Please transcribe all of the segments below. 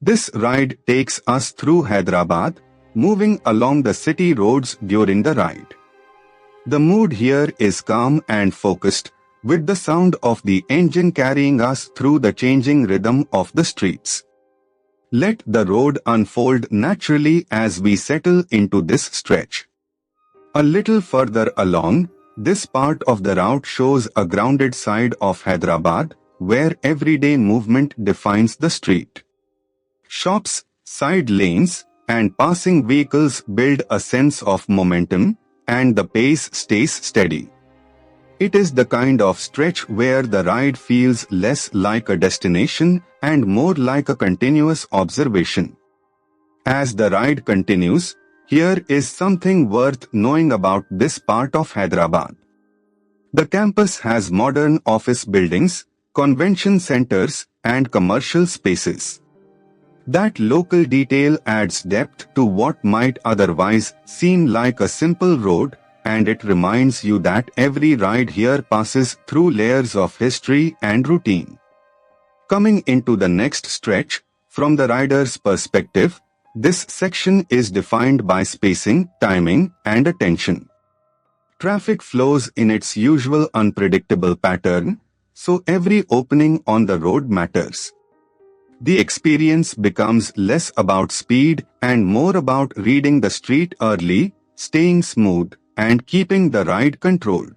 This ride takes us through Hyderabad, moving along the city roads during the ride. The mood here is calm and focused, with the sound of the engine carrying us through the changing rhythm of the streets. Let the road unfold naturally as we settle into this stretch. A little further along, this part of the route shows a grounded side of Hyderabad, where everyday movement defines the street. Shops, side lanes, and passing vehicles build a sense of momentum, and the pace stays steady. It is the kind of stretch where the ride feels less like a destination and more like a continuous observation. As the ride continues, here is something worth knowing about this part of Hyderabad. The campus has modern office buildings, convention centers, and commercial spaces. That local detail adds depth to what might otherwise seem like a simple road, and it reminds you that every ride here passes through layers of history and routine. Coming into the next stretch, from the rider's perspective, this section is defined by spacing, timing, and attention. Traffic flows in its usual unpredictable pattern, so every opening on the road matters. The experience becomes less about speed and more about reading the street early, staying smooth, and keeping the ride controlled.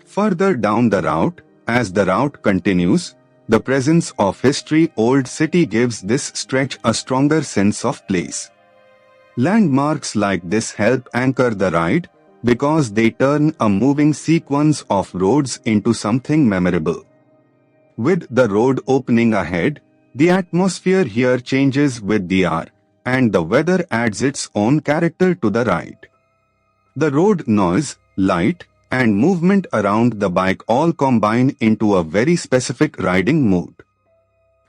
Further down the route, as the route continues, the presence of history-old city gives this stretch a stronger sense of place. Landmarks like this help anchor the ride because they turn a moving sequence of roads into something memorable. With the road opening ahead, the atmosphere here changes with the hour, and the weather adds its own character to the ride. The road noise, light, and movement around the bike all combine into a very specific riding mood.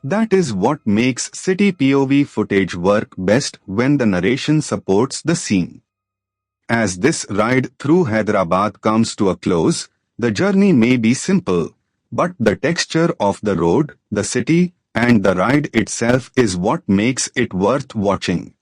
That is what makes city POV footage work best when the narration supports the scene. As this ride through Hyderabad comes to a close, the journey may be simple, but the texture of the road, the city, and the ride itself is what makes it worth watching.